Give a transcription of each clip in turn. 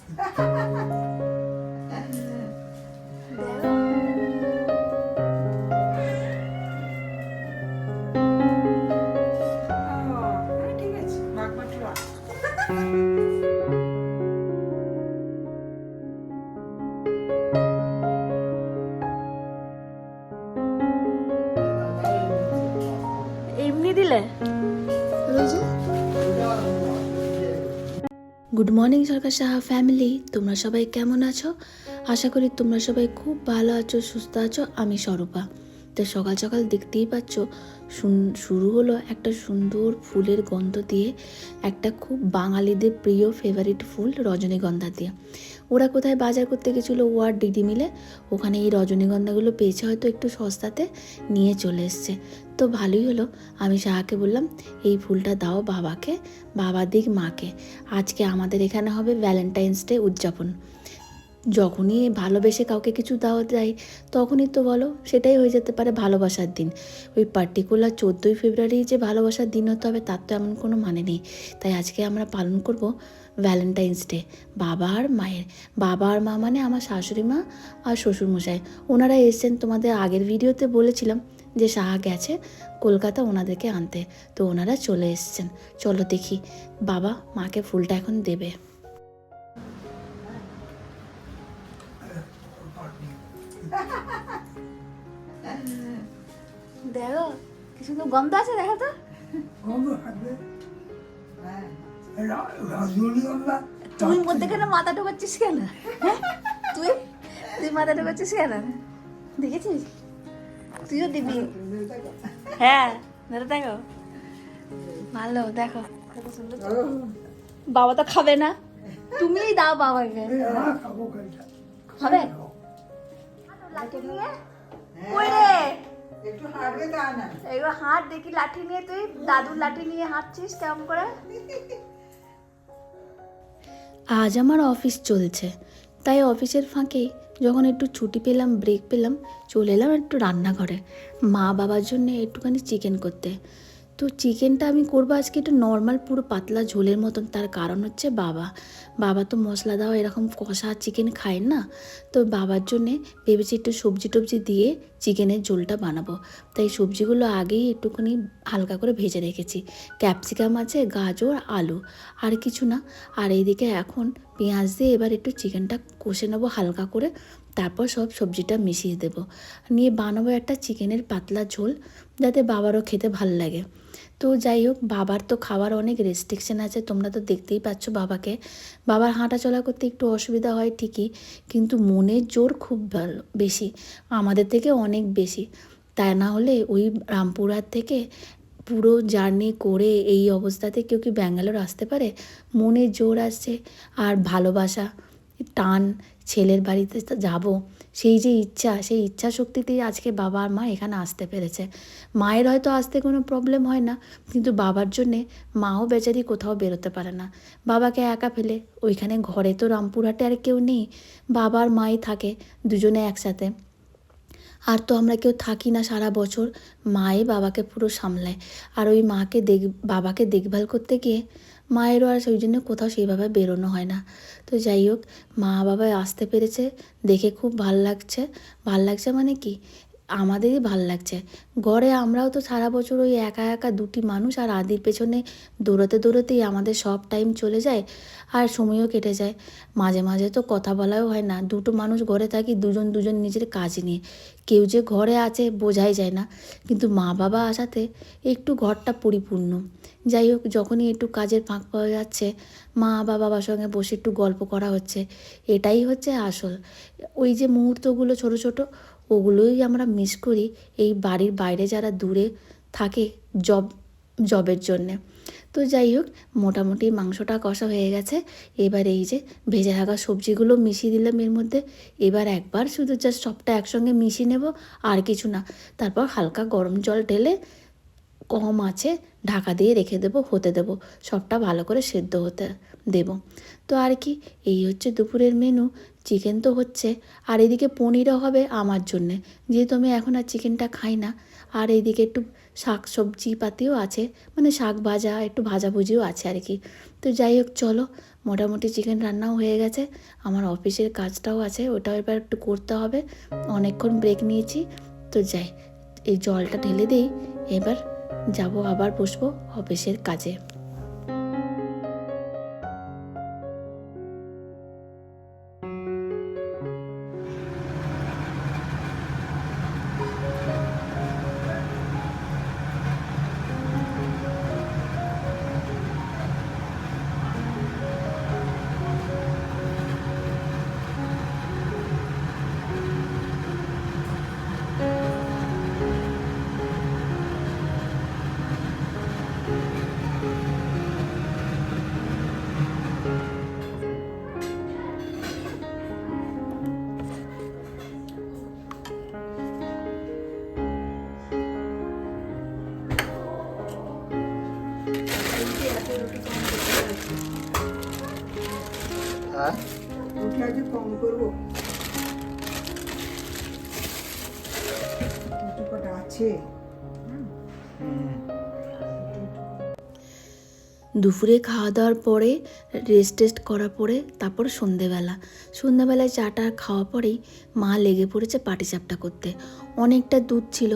ঠিক আছে বাগবাটুয়া। এমনি দিলে। গুড মর্নিং সরকার সাহা ফ্যামিলি, তোমরা সবাই কেমন আছো? আশা করি তোমরা সবাই খুব ভালো আছো, সুস্থ আছো। আমি স্বরূপা। তো সকাল সকাল দেখতেই পাচ্ছ শুরু হলো একটা সুন্দর ফুলের গন্ধ দিয়ে, একটা খুব বাঙালিদের প্রিয় ফেভারিট ফুল রজনীগন্ধা দিয়ে। ওরা কোথায় বাজার করতে গেছিলো, ও আর দিদি মিলে ওখানে এই রজনীগন্ধাগুলো পেয়েছে, হয়তো একটু সস্তাতে নিয়ে চলে এসছে। তো ভালোই হলো। আমি সাহাকে বললাম এই ফুলটা দাও বাবাকে, বাবা দিক মাকে। আজকে আমাদের এখানে হবে ভ্যালেন্টাইন্স ডে উদযাপন। যখনই ভালোবেসে কাউকে কিছু দেওয়া যায় তখনই তো বলো সেটাই হয়ে যেতে পারে ভালোবাসার দিন। ওই পার্টিকুলার 14ই ফেব্রুয়ারি যে ভালোবাসার দিন হতে হবে তার তো এমন কোনো মানে নেই। তাই আজকে আমরা পালন করব ভ্যালেন্টাইন্স ডে বাবা আর মায়ের। বাবা আর মা মানে আমার শাশুড়ি মা আর শ্বশুরমশাই, ওনারা এসছেন। তোমাদের আগের ভিডিওতে বলেছিলাম যে সাহা গেছে কলকাতা ওনাদেরকে আনতে, তো ওনারা চলে এসছেন। চলো দেখি বাবা মাকে ফুলটা এখন দেবে। দেখো কি সুন্দর গন্ধ আছে, দেখো তো। তুই মধ্যে কেন মাথা ঢোকাচ্ছিস কেন? তুই তুই মাথা ঢোকাচ্ছিস কেন? দেখেছিস? তুইও দিবি? হ্যাঁ ধরে দেখো, ভালো দেখো। বাবা তো খাবে না, তুমিই দাও বাবাকে। খাবে? লাঠি নিয়ে কই রে? একটু হাঁটবে তা না। এবার হাঁট দেখি, লাঠি নিয়ে তুই দাদুর লাঠি নিয়ে হাঁটছিস কেমন করে? আজ আমার অফিস চলছে, তাই অফিসের ফাঁকে যখন একটু ছুটি পেলাম, ব্রেক পেলাম, চলে এলাম একটু রান্নাঘরে মা বাবার জন্য একটুখানি চিকেন করতে। তো চিকেনটা আমি করবো আজকে একটু নর্মাল পুরো পাতলা ঝোলের মতন। তার কারণ হচ্ছে বাবা তো মশলা দেওয়া এরকম কষা চিকেন খায় না। তো বাবার জন্যে ভেবেছি একটু সবজি টবজি দিয়ে চিকেনের ঝোলটা বানাবো। তাই সবজিগুলো আগেই একটুখানি হালকা করে ভেজে রেখেছি। ক্যাপসিকাম আছে, গাজর, আলু, আর কিছু না। আর এইদিকে এখন পেঁয়াজ দিয়ে এবার একটু চিকেনটা কষে নেবো হালকা করে, তারপর সব সবজিটা মিশিয়ে দেবো, নিয়ে বানাবো একটা চিকেনের পাতলা ঝোল, যাতে বাবারও খেতে ভাল লাগে। তো যাই হোক, বাবার তো খাওয়ার অনেক রেস্ট্রিকশান আছে, তোমরা তো দেখতেই পাচ্ছ বাবাকে। বাবার হাঁটা চলা করতে একটু অসুবিধা হয় ঠিকই, কিন্তু মনের জোর খুব ভালো, বেশি, আমাদের থেকে অনেক বেশি। তা না হলে ওই রামপুরহাট থেকে পুরো জার্নি করে এই অবস্থাতে কেউ কি ব্যাঙ্গালোর আসতে পারে? মনের জোর আসছে আর ভালোবাসা, টান, ছেলের বাড়িতে যাব, সেই যে ইচ্ছা, সেই ইচ্ছা শক্তিতেই আজকে বাবা আর মা এখানে আসতে পেরেছে। মায়ের হয়তো আসতে কোনো প্রবলেম হয় না, কিন্তু বাবার জন্যে মাও বেচারি কোথাও বেরোতে পারে না। বাবাকে একা ফেলে ওইখানে ঘরে তো রামপুরহাটে আর কেউ নেই, বাবা আর মাই থাকে দুজনে একসাথে। আর তো আমরা কেউ থাকি না সারা বছর, মাই বাবাকে পুরো সামলায়। আর ওই বাবাকে দেখভাল করতে গিয়ে মায়েরও আর সেই জন্য কোথাও সেইভাবে বেরোনো হয় না। তো যাই হোক, মা বাবা আসতে পেরেছে দেখে খুব ভাল লাগছে। ভাল লাগছে মানে কি, আমাদেরই ভাল লাগছে। ঘরে আমরাও তো সারা বছর ওই একা একা দুটি মানুষ, আর আদির পেছনে দৌড়াতে দৌড়াতেই আমাদের সব টাইম চলে যায়, আর সময়ও কেটে যায়। মাঝে মাঝে তো কথা বলাও হয় না, দুটো মানুষ ঘরে থাকি, দুজন দুজন নিজের কাজ নিয়ে। কেউ যে ঘরে আছে বোঝাই যায় না, কিন্তু মা বাবা আসাতে একটু ঘরটা পরিপূর্ণ। যাই হোক, যখনই একটু কাজের ফাঁক পাওয়া যাচ্ছে, মা বা বাবার সঙ্গে বসে একটু গল্প করা হচ্ছে, এটাই হচ্ছে আসল। ওই যে মুহূর্তগুলো ছোট ছোট, ওগুলোই আমরা মিস করি এই বাড়ির বাইরে যারা দূরে থাকে জবের জন্যে। তো যাই হোক, মোটামুটি মাংসটা কষা হয়ে গেছে। এবার এই যে ভেজে থাকা সবজিগুলো মিশিয়ে দিলাম এর মধ্যে। এবার একবার শুধু জাস্ট সবটা একসঙ্গে মিশিয়ে নেব, আর কিছু না। তারপর হালকা গরম জল ঢেলে কম আছে ঢাকা দিয়ে রেখে দেবো, হতে দেবো, সবটা ভালো করে সেদ্ধ হতে দেব। তো আর কি, এই হচ্ছে দুপুরের মেনু। চিকেন তো হচ্ছে, আর এদিকে পনিরও হবে আমার জন্যে, যেহেতু আমি এখন আর চিকেনটা খাই না। আর এইদিকে একটু শাক সবজি পাতিও আছে, মানে শাক ভাজা একটু ভাজাভুজিও আছে আর কি। তো যাই হোক চলো, মোটামুটি চিকেন রান্নাও হয়ে গেছে, আমার অফিসের কাজটাও আছে, ওটাও এবার একটু করতে হবে। অনেকক্ষণ ব্রেক নিয়েছি, তো যাই এই জলটা ঢেলে দিই, এবার যাব আবার বসবো অফিসের কাজে। হ্যাঁ রুটি আজকে কম করবো, রুটি কটা আছে। দুপুরে খাওয়া দাওয়ার পরে রেস্ট করার পরে তারপর সন্ধেবেলায় চাটা খাওয়া পরেই মা লেগে পড়েছে পাটিসাপটা করতে। অনেকটা দুধ ছিল,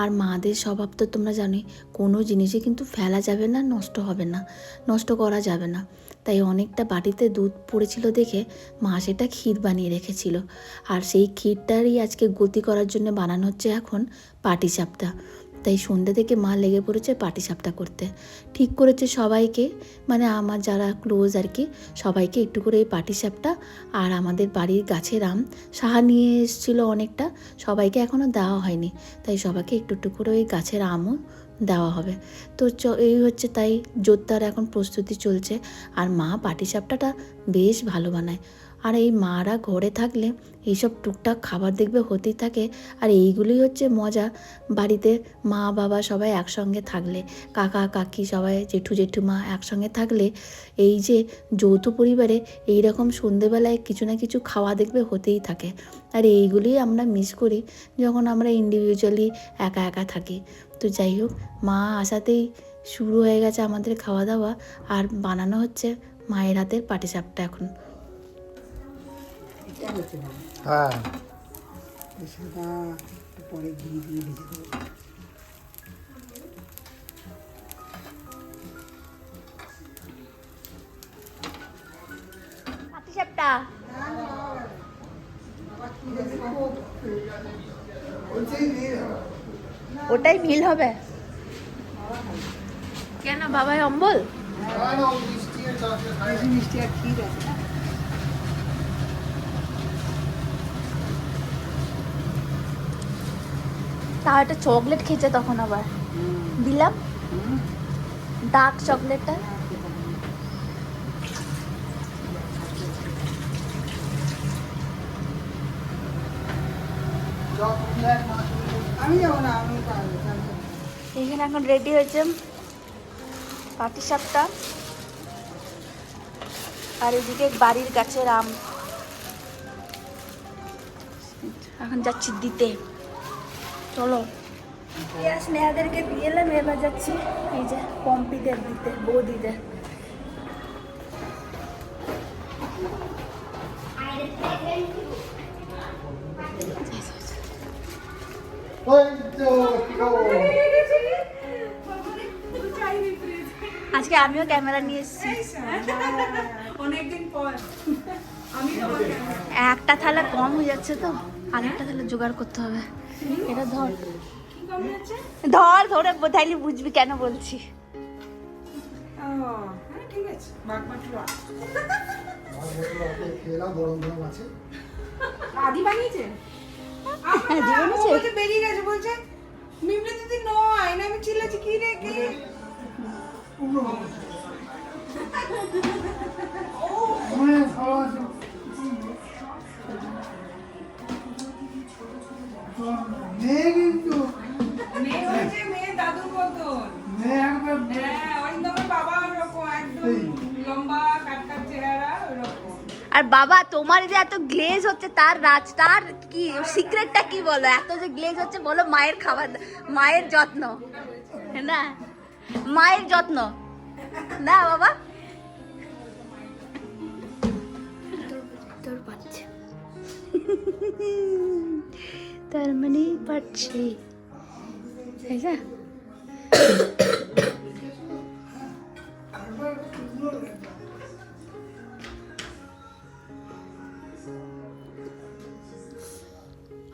আর মাদের স্বভাব তো তোমরা জানোই, কোনো জিনিসই কিন্তু ফেলা যাবে না, নষ্ট হবে না, নষ্ট করা যাবে না। তাই অনেকটা বাটিতে দুধ পড়েছিল দেখে মা সেটা ক্ষীর বানিয়ে রেখেছিল, আর সেই ক্ষীরটারই আজকে গতি করার জন্য বানানো হচ্ছে এখন পাটিসাপটা। তাই সন্ধ্যে থেকে মা লেগে পড়েছে পাটিসাপটা করতে। ঠিক করেছে সবাইকে, মানে আমার যারা ক্লোজ আর কি, সবাইকে একটু করে এই পাটিসাপটা আর আমাদের বাড়ির গাছের আম সাহা নিয়ে এসেছিলো অনেকটা, সবাইকে এখনও দেওয়া হয়নি, তাই সবাইকে একটু একটু করে ওই গাছের আমও দেওয়া হবে। তো এই হচ্ছে, তাই জোরদার এখন প্রস্তুতি চলছে। আর মা পাটিসাপটাটা বেশ ভালো বানায়, আর এই মারা ঘরে থাকলে এইসব টুকটাক খাবার দেখবে হতেই থাকে। আর এইগুলোই হচ্ছে মজা, বাড়িতে মা বাবা সবাই একসঙ্গে থাকলে, কাকা কাকি সবাই জেঠু জেঠুমা একসঙ্গে থাকলে, এই যে যৌথ পরিবারে এই রকম সন্ধেবেলায় কিছু না কিছু খাওয়া দেখবে হতেই থাকে। আর এইগুলিই আমরা মিস করি যখন আমরা ইন্ডিভিজুয়ালি একা একা থাকি। তো যাই হোক, মা আসাতেই শুরু হয়ে গেছে আমাদের খাওয়া দাওয়া, আর বানানো হচ্ছে মায়ের হাতের পাটিসাপটা এখন। এটা হচ্ছে না, হ্যাঁ সাদা পরে ঘি দিয়ে ভেজে দেবো। পাটিসাপটা ওটাই মিল হবে কেন বাবাই অম্বল? বেশি মিষ্টি আর ক্ষীর আছে না। তা একটা চকলেট খেয়েছে তখন আবার দিলাম, ডার্ক চকলেটটা। আমি যাবো না, আমি পারবো। এখানে এখন রেডি হয়েছে পাটিসাপটা, আর এদিকে বাড়ির গাছের আম এখন যাচ্ছি দিতে। চলো, স্নেহাদেরকে দিয়ে এলাম, এবার যাচ্ছি এই যে পম্পিদের দিতে, বৌদিদের। আজকে আমিও ক্যামেরা নিয়ে এসেছি, অনেকদিন পর একটা থালা কম হয়ে যাচ্ছে, তো আরেকটা থালা জোগাড় করতে হবে। এটা ধর ধর ধরে বোঝাইলে বুঝবি কেন বলছি। ঠিক আছে, বাগমাটুয়া আদি বানিয়েছে, বেরিয়ে গেছে, বলছে মিমরা দিদি নয় না, আমি চিল্লাছি কি রে কে। মেয়ে হয়েছে, মেয়ে দাদুর মতন। হ্যাঁ, অরিন্দমের বাবা ওরকম একদম লম্বা কাটকাট চেহারা ওরকম। আর বাবা তোমার যে এত গ্লেজ হচ্ছে, তার কি সিক্রেটটা কি বলো? এত যে গ্লেজ হচ্ছে বলো, মায়ের খাবার, মায়ের যত্ন। না মায়ের যত্ন না বাবা তোর বাচ্চা তার মানে পাচ্ছে তাই না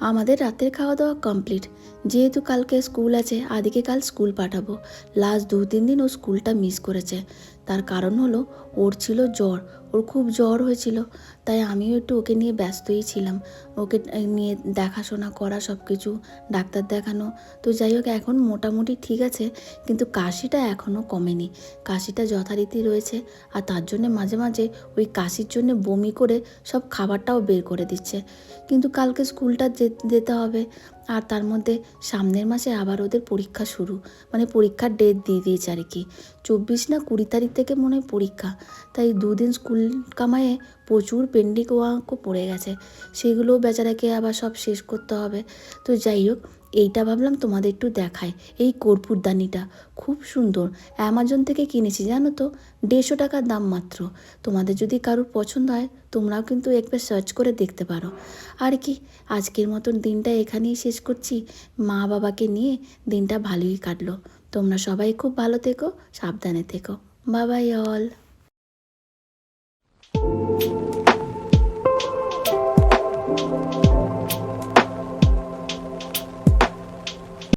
আমাদের রাতের খাওয়া দাওয়া কমপ্লিট। যেহেতু কালকে স্কুল আছে, আদিকে কাল স্কুল পাঠাবো। লাস্ট 2-3 দিন ও স্কুলটা মিস করেছে। তার কারণ হলো ওর ছিল জ্বর, ওর খুব জ্বর হয়েছিল, তাই আমিও একটু ওকে নিয়ে ব্যস্তই ছিলাম। ওকে নিয়ে দেখাশোনা করা, সব কিছু ডাক্তার দেখানো। তো যাই হোক, এখন মোটামুটি ঠিক আছে, কিন্তু কাশিটা এখনও কমেনি। কাশিটা যথারীতি রয়েছে, আর তার জন্যে মাঝে মাঝে ওই কাশির জন্য বমি করে সব খাবারটাও বের করে দিচ্ছে। কিন্তু কালকে স্কুলটা যেতে হবে, আর তার মধ্যে সামনের মাসে আবার ওদের পরীক্ষা শুরু, মানে পরীক্ষার ডেট দিয়ে দিয়েছে আর কি। 24 না 20 তারিখ থেকে মনে হয় পরীক্ষা। তাই 2 দিন স্কুল কামায়ে প্রচুর পেন্ডিং ওয়ার্কও পড়ে গেছে, সেগুলোও বেচারাকে আবার সব শেষ করতে হবে। তো যাই হোক, এইটা ভাবলাম তোমাদের একটু দেখাই। এই কর্পূরদানিটা খুব সুন্দর, অ্যামাজন থেকে কিনেছি জানো তো, 150 টাকার দাম মাত্র। তোমাদের যদি কারোর পছন্দ হয় তোমরাও কিন্তু একবার সার্চ করে দেখতে পারো। আর কি, আজকের মতন দিনটা এখানেই শেষ করছি। মা বাবাকে নিয়ে দিনটা ভালোই কাটলো। তোমরা সবাই খুব ভালো থেকো, সাবধানে থেকো। Bye bye all.